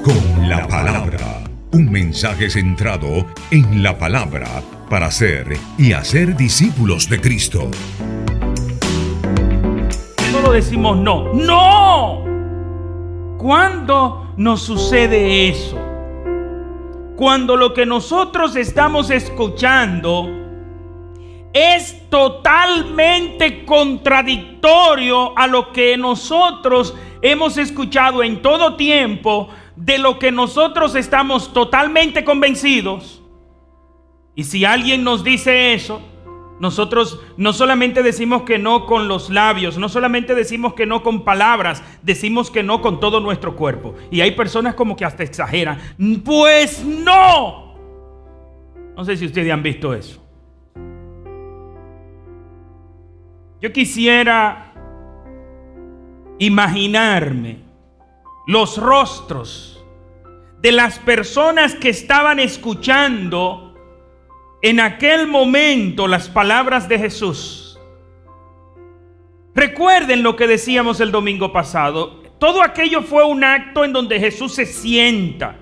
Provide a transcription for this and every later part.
con la palabra. Un mensaje centrado en la palabra para ser y hacer discípulos de Cristo. Solo decimos no. ¡No! ¿Cuándo nos sucede eso? Cuando lo que nosotros estamos escuchando es totalmente contradictorio a lo que nosotros hemos escuchado en todo tiempo, de lo que nosotros estamos totalmente convencidos. Y si alguien nos dice eso, nosotros no solamente decimos que no con los labios, no solamente decimos que no con palabras, decimos que no con todo nuestro cuerpo. Y hay personas como que hasta exageran. Pues no. No sé si ustedes han visto eso. Yo quisiera imaginarme los rostros de las personas que estaban escuchando en aquel momento las palabras de Jesús. Recuerden lo que decíamos el domingo pasado. Todo aquello fue un acto en donde Jesús se sienta.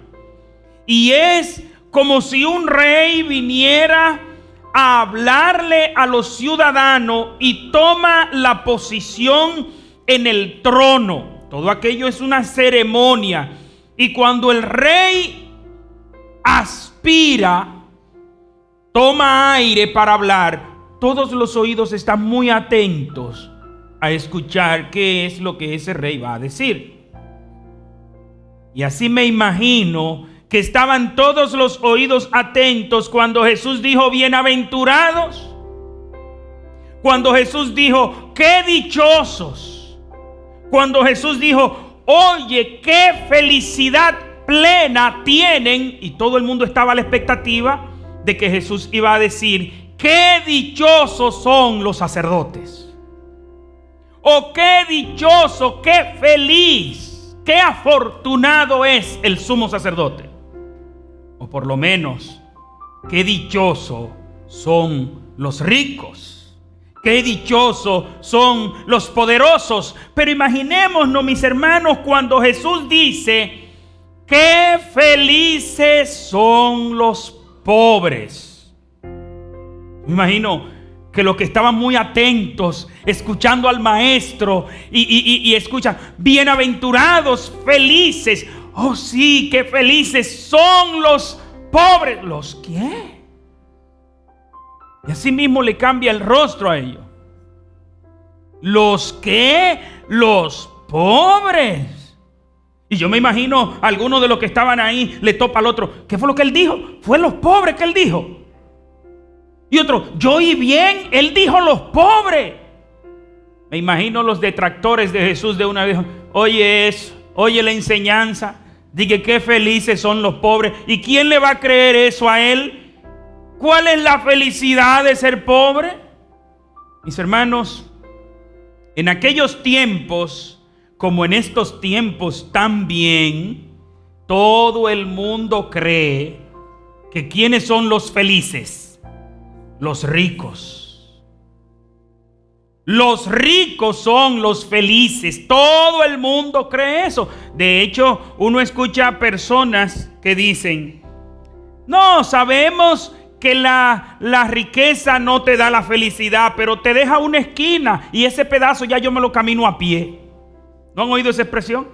Y es como si un rey viniera a hablarle a los ciudadanos y toma la posición en el trono. Todo aquello es una ceremonia. Y cuando el rey aspira, toma aire para hablar, todos los oídos están muy atentos a escuchar qué es lo que ese rey va a decir. Y así me imagino que estaban todos los oídos atentos cuando Jesús dijo bienaventurados, cuando Jesús dijo qué dichosos, cuando Jesús dijo oye qué felicidad plena tienen, y todo el mundo estaba a la expectativa de que Jesús iba a decir qué dichosos son los sacerdotes, o qué dichoso, qué feliz, qué afortunado es el sumo sacerdote, o por lo menos qué dichoso son los ricos, qué dichoso son los poderosos. Pero imaginémonos, mis hermanos, cuando Jesús dice qué felices son los pobres. Me imagino que los que estaban muy atentos escuchando al maestro y escuchan bienaventurados, felices. Oh sí, qué felices son los pobres. ¿Los qué? Y así mismo le cambia el rostro a ellos. ¿Los qué? Los pobres. Y yo me imagino a algunos de los que estaban ahí le topa al otro. ¿Qué fue lo que él dijo? Fue los pobres que él dijo. Y otro, yo oí bien, él dijo los pobres. Me imagino los detractores de Jesús de una vez. Oye eso, oye la enseñanza. Dije qué felices son los pobres. ¿Y quién le va a creer eso a él? ¿Cuál es la felicidad de ser pobre? Mis hermanos, en aquellos tiempos, como en estos tiempos también, todo el mundo cree que ¿quiénes son los felices? Los ricos. Los ricos son los felices. Todo el mundo cree eso. De hecho, uno escucha a personas que dicen: no, sabemos que la riqueza no te da la felicidad, pero te deja una esquina y ese pedazo ya yo me lo camino a pie. ¿No han oído esa expresión?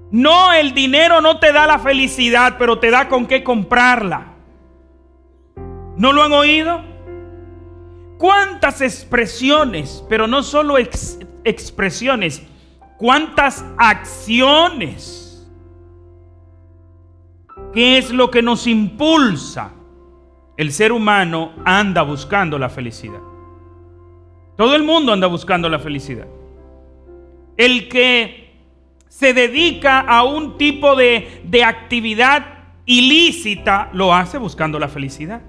No, el dinero no te da la felicidad, pero te da con qué comprarla. ¿No lo han oído? ¿Cuántas expresiones, pero no solo expresiones, cuántas acciones? ¿Qué es lo que nos impulsa? El ser humano anda buscando la felicidad. Todo el mundo anda buscando la felicidad. El que se dedica a un tipo de actividad ilícita lo hace buscando la felicidad.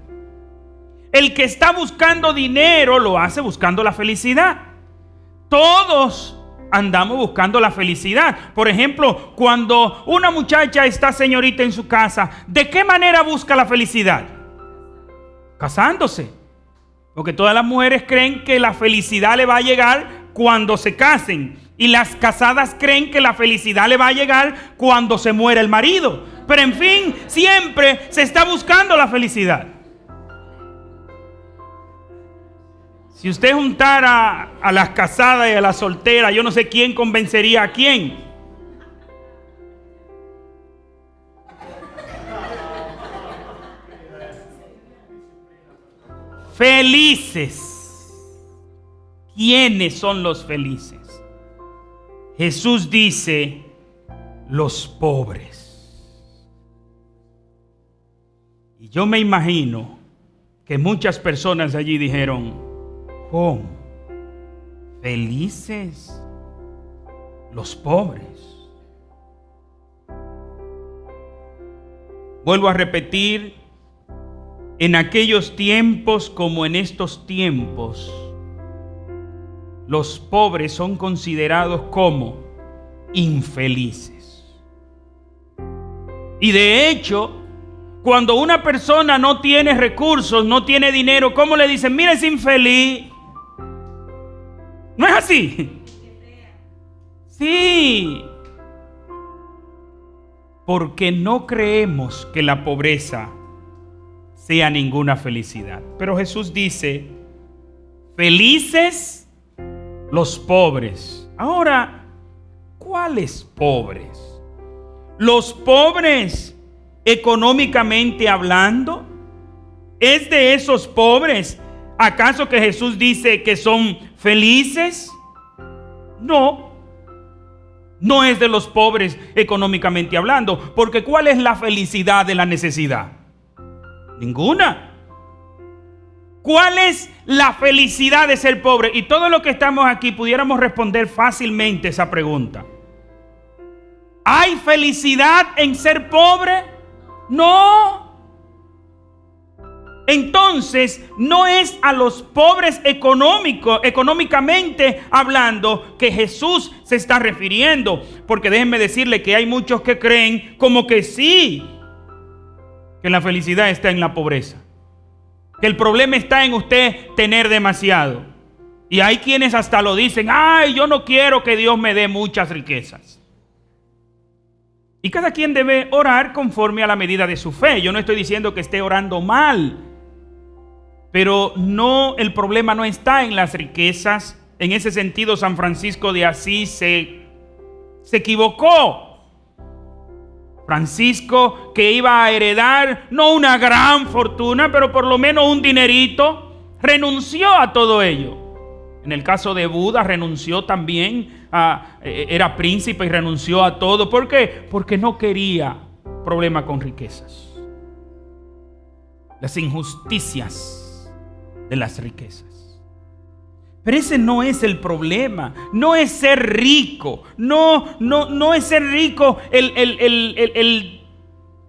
El que está buscando dinero lo hace buscando la felicidad. Todos andamos buscando la felicidad. Por ejemplo, cuando una muchacha está señorita en su casa, ¿de qué manera busca la felicidad? Casándose. Porque todas las mujeres creen que la felicidad le va a llegar cuando se casen. Y las casadas creen que la felicidad le va a llegar cuando se muera el marido. Pero en fin, siempre se está buscando la felicidad. Si usted juntara a las casadas y a las solteras, yo no sé quién convencería a quién. Felices. ¿Quiénes son los felices? Jesús dice, los pobres. Y yo me imagino que muchas personas allí dijeron, ¿cómo? ¿Felices? Los pobres. Vuelvo a repetir, en aquellos tiempos como en estos tiempos, los pobres son considerados como infelices. Y de hecho, cuando una persona no tiene recursos, no tiene dinero, ¿cómo le dicen? Mira, es infeliz. ¿No es así? Sí. Porque no creemos que la pobreza sea ninguna felicidad. Pero Jesús dice, felices los pobres. Ahora, ¿cuáles pobres? ¿Los pobres económicamente hablando? ¿Es de esos pobres acaso que Jesús dice que son felices? No, no es de los pobres económicamente hablando, porque ¿cuál es la felicidad de la necesidad? Ninguna. ¿Cuál es la felicidad de ser pobre? Y todos los que estamos aquí pudiéramos responder fácilmente esa pregunta. ¿Hay felicidad en ser pobre? No. Entonces, no es a los pobres económicamente hablando que Jesús se está refiriendo. Porque déjenme decirle que hay muchos que creen como que sí, que la felicidad está en la pobreza. Que el problema está en usted tener demasiado. Y hay quienes hasta lo dicen, ay, yo no quiero que Dios me dé muchas riquezas. Y cada quien debe orar conforme a la medida de su fe. Yo no estoy diciendo que esté orando mal, pero no, el problema no está en las riquezas. En ese sentido, San Francisco de Asís se equivocó. Francisco, que iba a heredar no una gran fortuna, pero por lo menos un dinerito, renunció a todo ello. En el caso de Buda, renunció también, era príncipe y renunció a todo. ¿Por qué? Porque no quería problema con riquezas. Las injusticias de las riquezas. Pero ese no es el problema. No es ser rico. No es ser rico el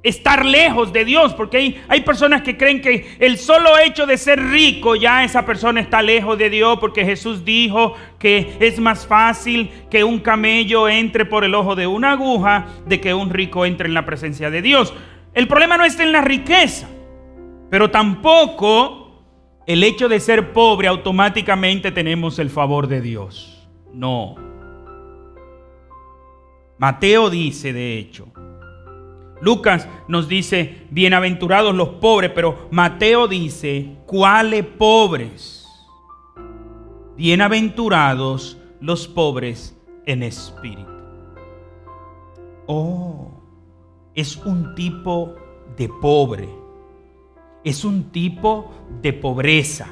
estar lejos de Dios. Porque hay personas que creen que el solo hecho de ser rico, ya esa persona está lejos de Dios. Porque Jesús dijo que es más fácil que un camello entre por el ojo de una aguja de que un rico entre en la presencia de Dios. El problema no está en la riqueza. Pero tampoco el hecho de ser pobre automáticamente tenemos el favor de Dios. No. Mateo dice, de hecho. Lucas nos dice, bienaventurados los pobres, pero Mateo dice, ¿cuáles pobres? Bienaventurados los pobres en espíritu. Oh, es un tipo de pobre. Es un tipo de pobreza.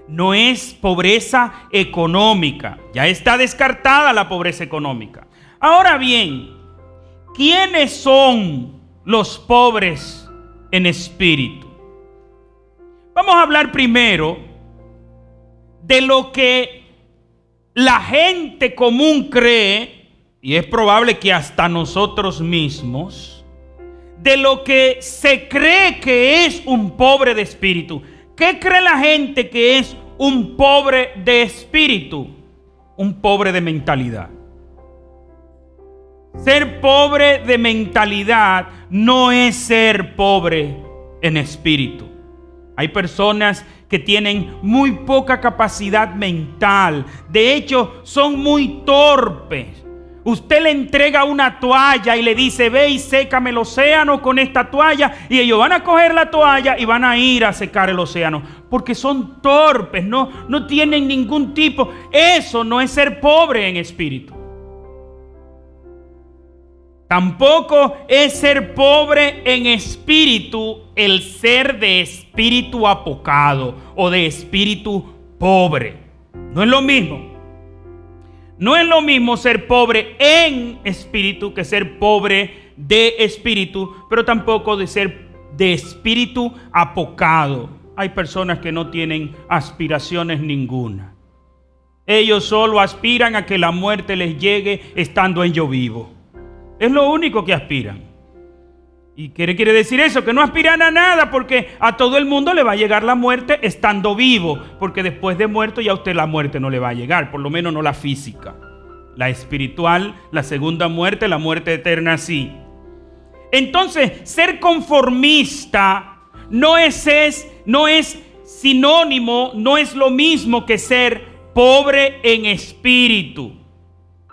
No es pobreza económica. Ya está descartada la pobreza económica. Ahora bien, ¿quiénes son los pobres en espíritu? Vamos a hablar primero de lo que la gente común cree, y es probable que hasta nosotros mismos, de lo que se cree que es un pobre de espíritu. ¿Qué cree la gente que es un pobre de espíritu? Un pobre de mentalidad. Ser pobre de mentalidad no es ser pobre en espíritu. Hay personas que tienen muy poca capacidad mental. De hecho, son muy torpes. Usted le entrega una toalla y le dice: ve y sécame el océano con esta toalla, y ellos van a coger la toalla y van a ir a secar el océano, porque son torpes, no tienen ningún tipo. Eso no es ser pobre en espíritu. Tampoco es ser pobre en espíritu el ser de espíritu apocado o de espíritu pobre. No es lo mismo. No es lo mismo ser pobre en espíritu que ser pobre de espíritu, pero tampoco de ser de espíritu apocado. Hay personas que no tienen aspiraciones ninguna. Ellos solo aspiran a que la muerte les llegue estando en yo vivo. Es lo único que aspiran. ¿Y qué quiere decir eso? Que no aspiran a nada, porque a todo el mundo le va a llegar la muerte estando vivo, porque después de muerto ya a usted la muerte no le va a llegar, por lo menos no la física. La espiritual, la segunda muerte, la muerte eterna sí. Entonces, ser conformista no es sinónimo, no es lo mismo que ser pobre en espíritu.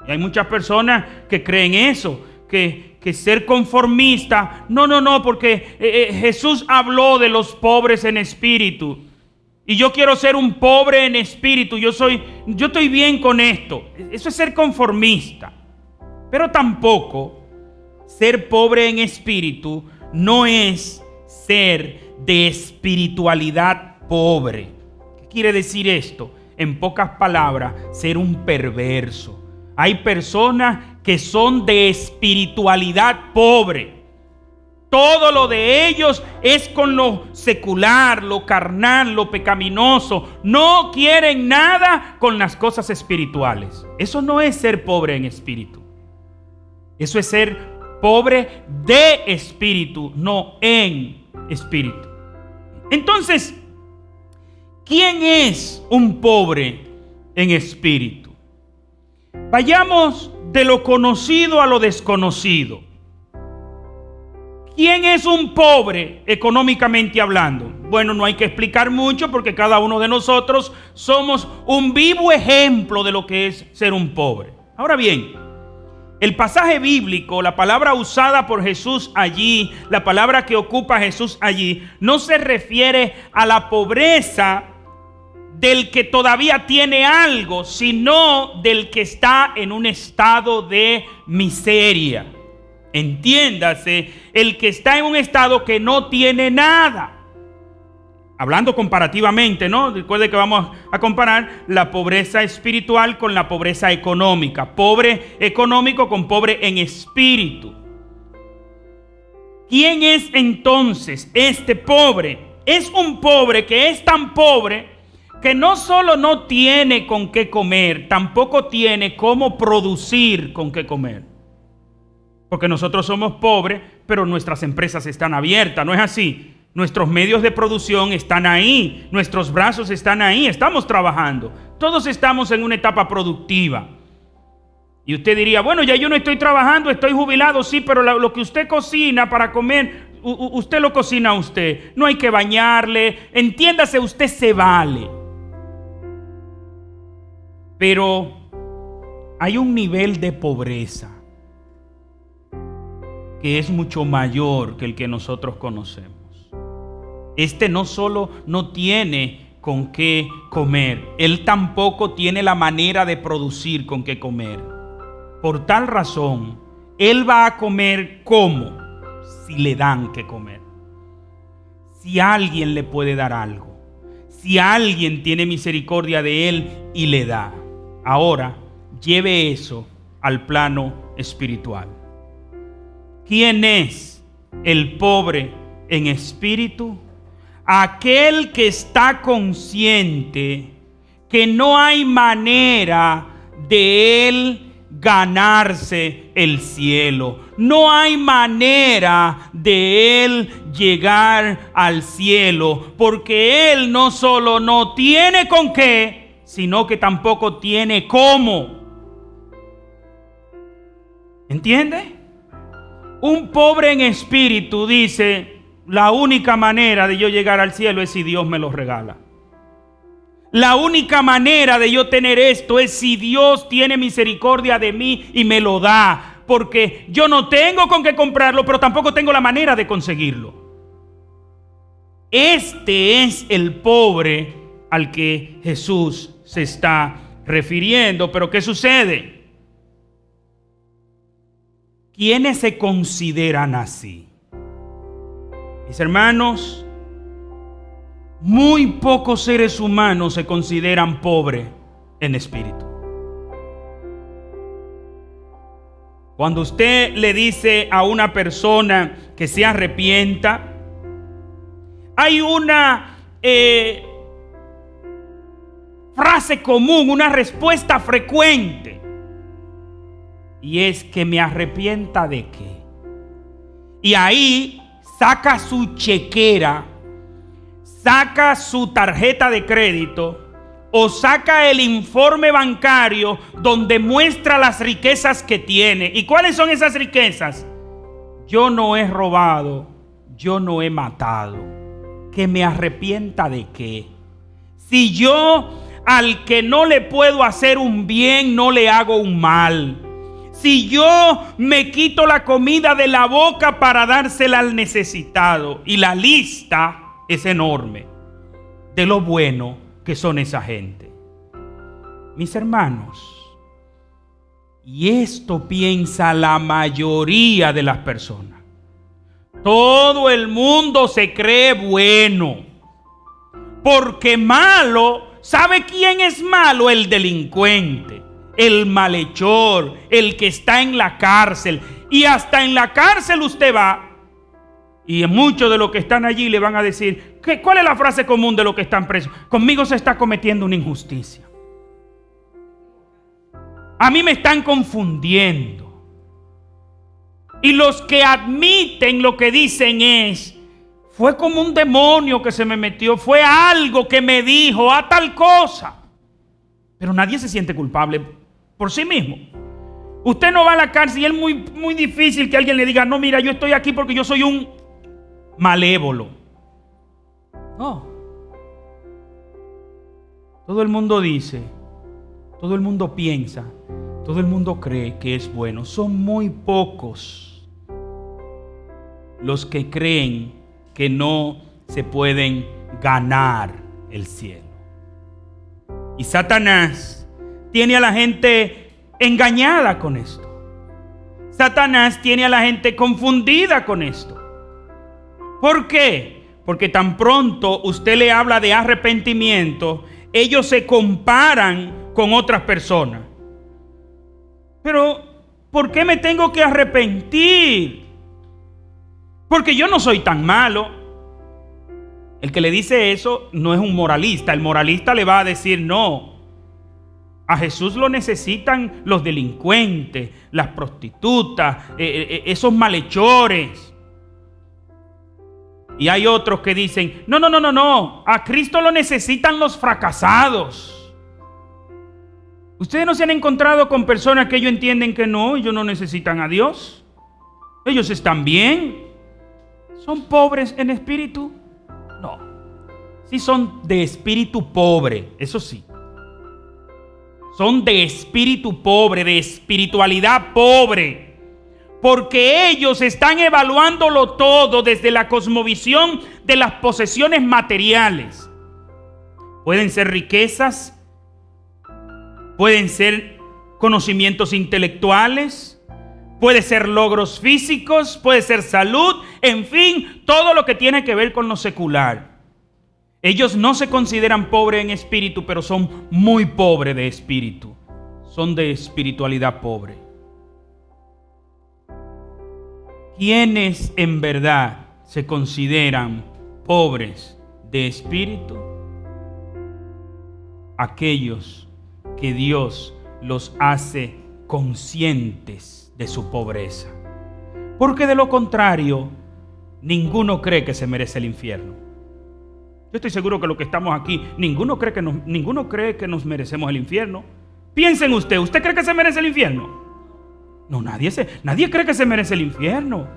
Y hay muchas personas que creen eso, que ser conformista, no, porque Jesús habló de los pobres en espíritu, y yo quiero ser un pobre en espíritu, yo estoy bien con esto. Eso es ser conformista. Pero tampoco ser pobre en espíritu no es ser de espiritualidad pobre. ¿Qué quiere decir esto? En pocas palabras, ser un perverso. Hay personas que son de espiritualidad pobre. Todo lo de ellos es con lo secular, lo carnal, lo pecaminoso. No quieren nada con las cosas espirituales. Eso no es ser pobre en espíritu. Eso es ser pobre de espíritu, no en espíritu. Entonces, ¿quién es un pobre en espíritu? Vayamos de lo conocido a lo desconocido. ¿Quién es un pobre económicamente hablando? Bueno, no hay que explicar mucho, porque cada uno de nosotros somos un vivo ejemplo de lo que es ser un pobre. Ahora bien, el pasaje bíblico, la palabra usada por Jesús allí, la palabra que ocupa Jesús allí, no se refiere a la pobreza del que todavía tiene algo, sino del que está en un estado de miseria. Entiéndase, el que está en un estado que no tiene nada. Hablando comparativamente, ¿no? Recuerde que vamos a comparar la pobreza espiritual con la pobreza económica. Pobre económico con pobre en espíritu. ¿Quién es entonces este pobre? Es un pobre que es tan pobre que no solo no tiene con qué comer, tampoco tiene cómo producir con qué comer. Porque nosotros somos pobres, pero nuestras empresas están abiertas, ¿no es así? Nuestros medios de producción están ahí, nuestros brazos están ahí, estamos trabajando. Todos estamos en una etapa productiva. Y usted diría: bueno, ya yo no estoy trabajando, estoy jubilado, sí, pero lo que usted cocina para comer, usted lo cocina usted. No hay que bañarle, entiéndase, usted se vale. Pero hay un nivel de pobreza que es mucho mayor que el que nosotros conocemos. Este no solo no tiene con qué comer, él tampoco tiene la manera de producir con qué comer. Por tal razón, él va a comer ¿cómo? Si le dan que comer. Si alguien le puede dar algo. Si alguien tiene misericordia de él y le da. Ahora, lleve eso al plano espiritual. ¿Quién es el pobre en espíritu? Aquel que está consciente que no hay manera de él ganarse el cielo. No hay manera de él llegar al cielo, porque él no solo no tiene con qué, sino que tampoco tiene cómo. ¿Entiende? Un pobre en espíritu dice: la única manera de yo llegar al cielo es si Dios me lo regala. La única manera de yo tener esto es si Dios tiene misericordia de mí y me lo da. Porque yo no tengo con qué comprarlo, pero tampoco tengo la manera de conseguirlo. Este es el pobre al que Jesús se está refiriendo. Pero ¿qué sucede? ¿Quiénes se consideran así? Mis hermanos, muy pocos seres humanos se consideran pobres en espíritu. Cuando usted le dice a una persona que se arrepienta, hay una frase común, una respuesta frecuente. Y es que me arrepienta de qué. Y ahí saca su chequera, saca su tarjeta de crédito o saca el informe bancario donde muestra las riquezas que tiene. ¿Y cuáles son esas riquezas? Yo no he robado, yo no he matado. ¿Que me arrepienta de qué? Si yo al que no le puedo hacer un bien, no le hago un mal. Si yo me quito la comida de la boca para dársela al necesitado. Y la lista es enorme de lo bueno que son esa gente. Mis hermanos, y esto piensa la mayoría de las personas. Todo el mundo se cree bueno. Porque malo, ¿sabe quién es malo? El delincuente, el malhechor, el que está en la cárcel. Y hasta en la cárcel usted va, y muchos de los que están allí le van a decir, ¿cuál es la frase común de los que están presos? Conmigo se está cometiendo una injusticia. A mí me están confundiendo. Y los que admiten lo que dicen es, fue como un demonio que se me metió, fue algo que me dijo a tal cosa. Pero nadie se siente culpable por sí mismo. Usted no va a la cárcel y es muy difícil que alguien le diga, no, mira, yo estoy aquí porque yo soy un malévolo. No. Todo el mundo dice, todo el mundo piensa, todo el mundo cree que es bueno. Son muy pocos los que creen que no se pueden ganar el cielo. Y Satanás tiene a la gente engañada con esto. Satanás tiene a la gente confundida con esto. ¿Por qué? Porque tan pronto usted le habla de arrepentimiento, ellos se comparan con otras personas. Pero, ¿por qué me tengo que arrepentir? Porque yo no soy tan malo. El que le dice eso no es un moralista. El moralista le va a decir, no, a Jesús lo necesitan los delincuentes, las prostitutas, esos malhechores. Y hay otros que dicen, no, a Cristo lo necesitan los fracasados. ¿Ustedes no se han encontrado con personas que ellos entienden que no, ellos no necesitan a Dios? Ellos están bien. ¿Son pobres en espíritu? No. Sí son de espíritu pobre, eso sí. Son de espíritu pobre, de espiritualidad pobre. Porque ellos están evaluándolo todo desde la cosmovisión de las posesiones materiales. Pueden ser riquezas, pueden ser conocimientos intelectuales, puede ser logros físicos, puede ser salud, en fin, todo lo que tiene que ver con lo secular. Ellos no se consideran pobres en espíritu, pero son muy pobres de espíritu. Son de espiritualidad pobre. ¿Quiénes en verdad se consideran pobres de espíritu? Aquellos que Dios los hace conscientes de su pobreza. Porque de lo contrario, ninguno cree que se merece el infierno. Yo estoy seguro que los que estamos aquí, ninguno cree que nos merecemos el infierno. Piensen ¿usted cree que se merece el infierno? No, nadie cree que se merece el infierno.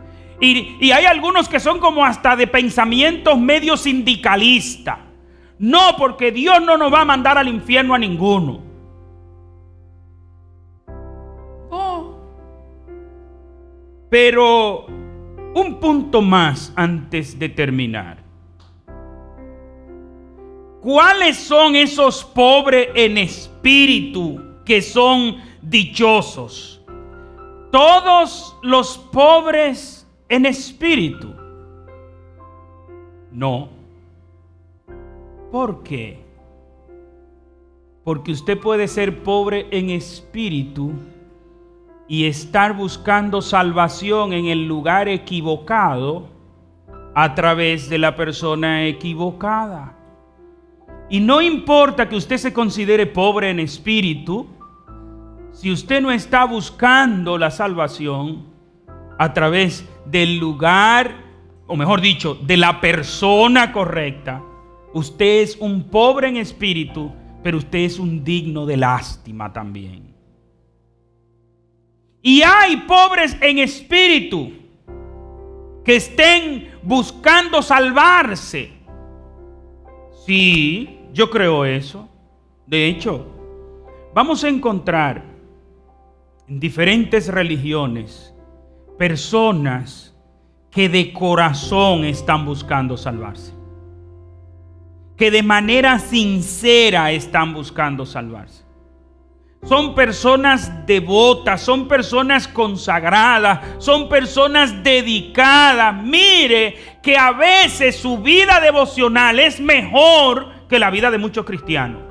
Y hay algunos que son como hasta de pensamientos medio sindicalistas. No, porque Dios no nos va a mandar al infierno a ninguno. No. Pero un punto más antes de terminar. ¿Cuáles son esos pobres en espíritu que son dichosos? ¿Todos los pobres en espíritu? No. ¿Por qué? Porque usted puede ser pobre en espíritu y estar buscando salvación en el lugar equivocado a través de la persona equivocada. Y no importa que usted se considere pobre en espíritu, si usted no está buscando la salvación a través del lugar, o mejor dicho, de la persona correcta, usted es un pobre en espíritu, pero usted es un digno de lástima también. Y hay pobres en espíritu que estén buscando salvarse. Sí, yo creo eso. De hecho, vamos a encontrar en diferentes religiones personas que de corazón están buscando salvarse, que de manera sincera están buscando salvarse. Son personas devotas, son personas consagradas, son personas dedicadas. Mire que a veces su vida devocional es mejor que la vida de muchos cristianos.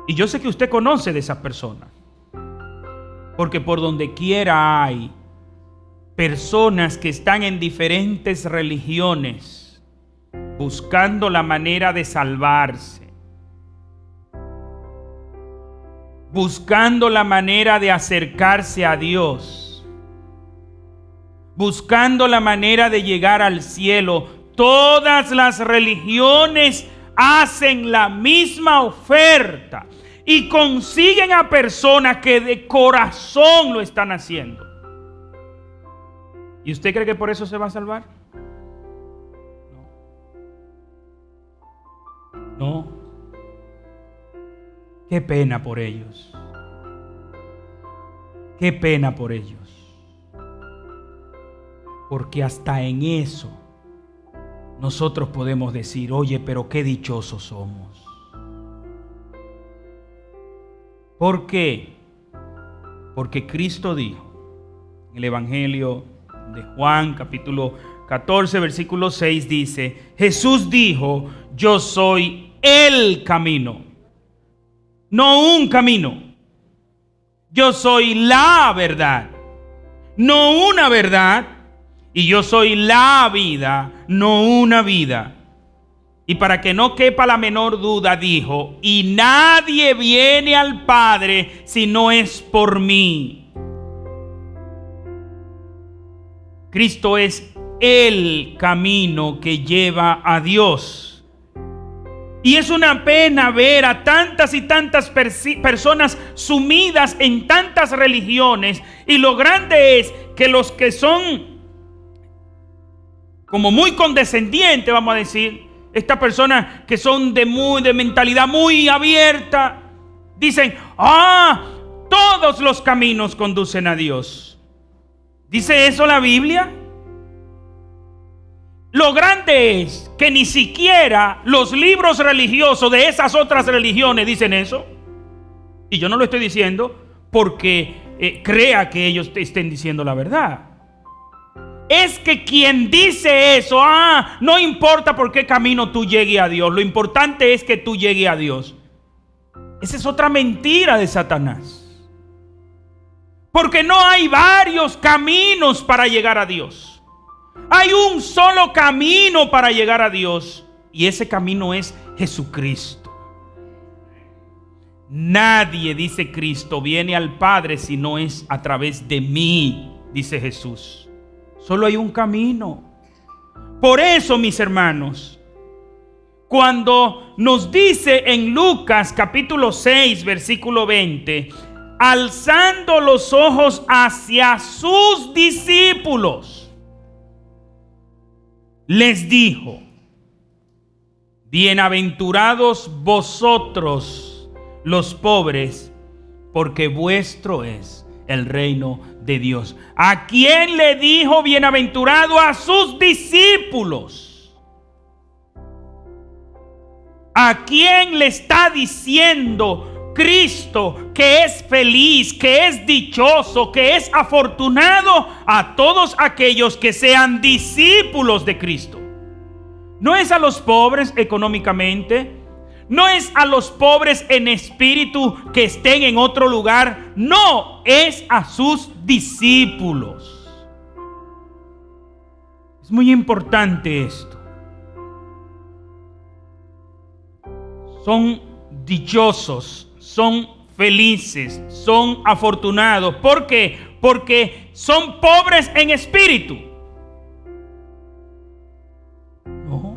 Y yo sé que usted conoce de esas personas, porque por donde quiera hay personas que están en diferentes religiones buscando la manera de salvarse, buscando la manera de acercarse a Dios, buscando la manera de llegar al cielo. Todas las religiones hacen la misma oferta y consiguen a personas que de corazón lo están haciendo. ¿Y usted cree que por eso se va a salvar? No. Qué pena por ellos. Qué pena por ellos. Porque hasta en eso nosotros podemos decir, oye, pero qué dichosos somos. ¿Por qué? Porque Cristo dijo en el Evangelio de Juan, capítulo 14, versículo 6, dice, Jesús dijo, yo soy el camino. No un camino. Yo soy la verdad, no una verdad. Y yo soy la vida, no una vida. Y para que no quepa la menor duda, dijo, y nadie viene al Padre si no es por mí. Cristo es el camino que lleva a Dios. Y es una pena ver a tantas y tantas personas sumidas en tantas religiones. Y lo grande es que los que son como muy condescendientes, vamos a decir, estas personas que son de mentalidad muy abierta, dicen, todos los caminos conducen a Dios. ¿Dice eso la Biblia? Lo grande es que ni siquiera los libros religiosos de esas otras religiones dicen eso. Y yo no lo estoy diciendo porque crea que ellos estén diciendo la verdad. Es que quien dice eso, no importa por qué camino tú llegues a Dios, lo importante es que tú llegues a Dios. Esa es otra mentira de Satanás. Porque no hay varios caminos para llegar a Dios. Hay un solo camino para llegar a Dios, y ese camino es Jesucristo. Nadie, dice Cristo, viene al Padre si no es a través de mí, dice Jesús. Solo hay un camino. Por eso, mis hermanos, cuando nos dice en Lucas capítulo 6, versículo 20, alzando los ojos hacia sus discípulos, les dijo, Bienaventurados vosotros los pobres, porque vuestro es el reino de Dios. ¿A quién le dijo bienaventurado? A sus discípulos. ¿A quién le está diciendo Cristo que es feliz, que es dichoso, que es afortunado? A todos aquellos que sean discípulos de Cristo. No es a los pobres económicamente, no es a los pobres en espíritu que estén en otro lugar, no, es a sus discípulos. Es muy importante esto. Son dichosos, son felices, son afortunados. ¿Por qué? Porque son pobres en espíritu. No,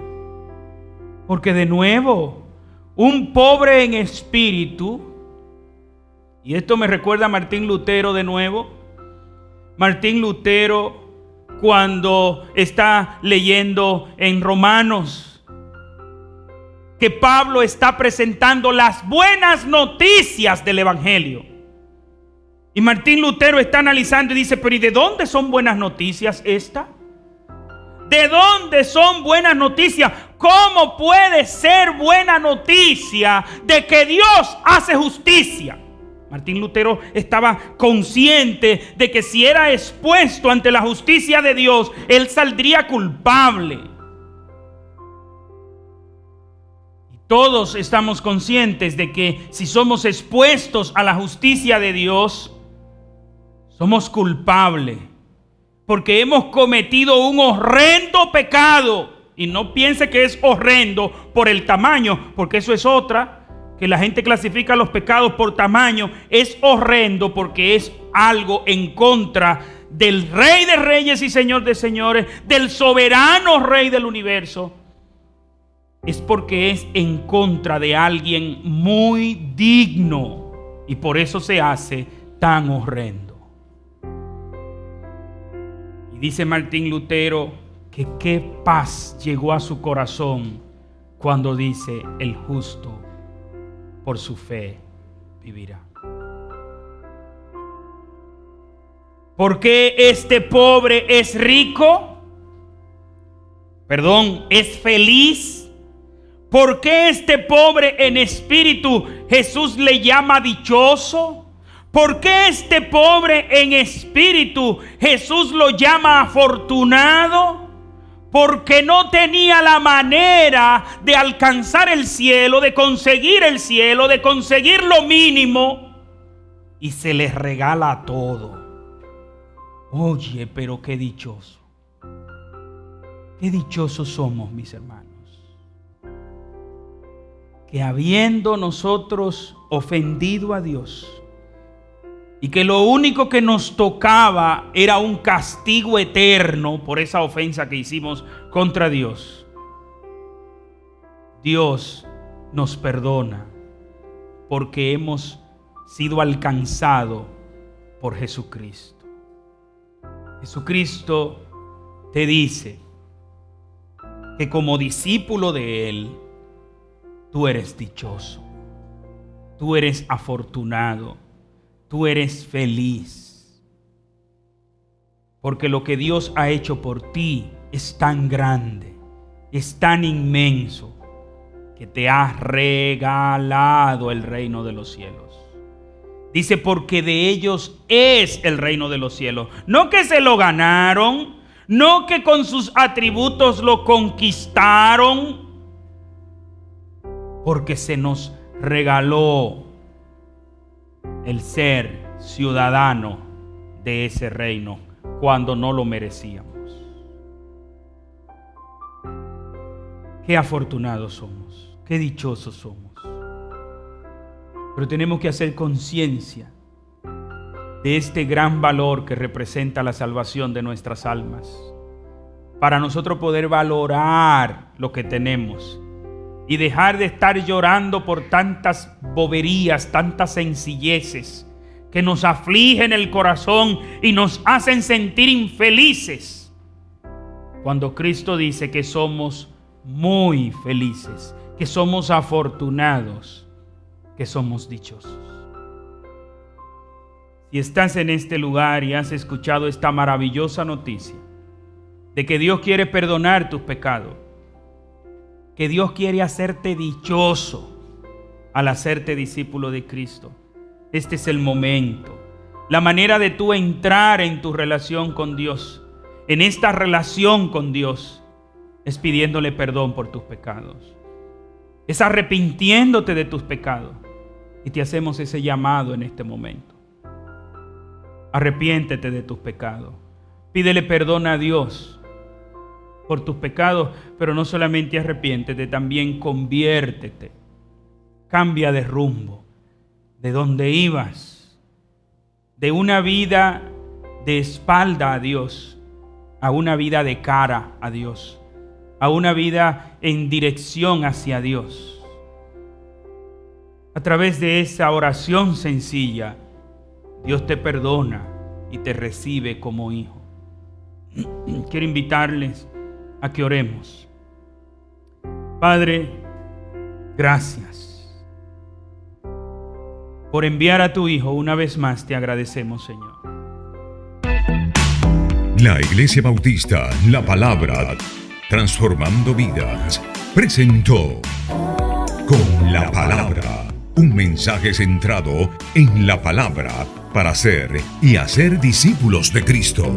porque de nuevo, un pobre en espíritu, y esto me recuerda a Martín Lutero de nuevo. Martín Lutero, cuando está leyendo en Romanos, que Pablo está presentando las buenas noticias del Evangelio. Y Martín Lutero está analizando y dice, pero ¿y de dónde son buenas noticias esta? ¿De dónde son buenas noticias? ¿Cómo puede ser buena noticia de que Dios hace justicia? Martín Lutero estaba consciente de que si era expuesto ante la justicia de Dios, él saldría culpable. Y todos estamos conscientes de que si somos expuestos a la justicia de Dios, somos culpables. Porque hemos cometido un horrendo pecado. Y no piense que es horrendo por el tamaño, porque eso es otra, que la gente clasifica los pecados por tamaño. Es horrendo porque es algo en contra del Rey de Reyes y Señor de Señores, del soberano Rey del universo. Es porque es en contra de alguien muy digno, y por eso se hace tan horrendo. Y dice Martín Lutero que qué paz llegó a su corazón cuando dice: el justo por su fe vivirá. ¿Por qué este pobre es rico? Es feliz. ¿Por qué este pobre en espíritu Jesús le llama dichoso? ¿Por qué este pobre en espíritu Jesús lo llama afortunado? Porque no tenía la manera de alcanzar el cielo, de conseguir el cielo, de conseguir lo mínimo, y se les regala todo. Oye, pero qué dichoso. Qué dichosos somos, mis hermanos. Que habiendo nosotros ofendido a Dios, y que lo único que nos tocaba era un castigo eterno por esa ofensa que hicimos contra Dios, Dios nos perdona porque hemos sido alcanzados por Jesucristo. Jesucristo te dice que como discípulo de Él, tú eres dichoso, tú eres afortunado, tú eres feliz, porque lo que Dios ha hecho por ti es tan grande, es tan inmenso, que te ha regalado el reino de los cielos. Dice, porque de ellos es el reino de los cielos. No que se lo ganaron, no que con sus atributos lo conquistaron, porque se nos regaló el ser ciudadano de ese reino cuando no lo merecíamos. Qué afortunados somos, qué dichosos somos. Pero tenemos que hacer conciencia de este gran valor que representa la salvación de nuestras almas, para nosotros poder valorar lo que tenemos y dejar de estar llorando por tantas boberías, tantas sencilleces que nos afligen el corazón y nos hacen sentir infelices, cuando Cristo dice que somos muy felices, que somos afortunados, que somos dichosos. Si estás en este lugar y has escuchado esta maravillosa noticia de que Dios quiere perdonar tus pecados, que Dios quiere hacerte dichoso al hacerte discípulo de Cristo, este es el momento. La manera de tú entrar en tu relación con Dios, en esta relación con Dios, es pidiéndole perdón por tus pecados. Es arrepintiéndote de tus pecados. Y te hacemos ese llamado en este momento. Arrepiéntete de tus pecados. Pídele perdón a Dios por tus pecados, pero no solamente arrepiéntete, también conviértete. Cambia de rumbo, de donde ibas, de una vida de espalda a Dios, a una vida de cara a Dios, a una vida en dirección hacia Dios. A través de esa oración sencilla, Dios te perdona y te recibe como hijo. Quiero invitarles a que oremos. Padre, gracias por enviar a tu Hijo. Una vez más te agradecemos, Señor. La Iglesia Bautista La Palabra, transformando vidas, presentó Con la Palabra, un mensaje centrado en la palabra para ser y hacer discípulos de Cristo.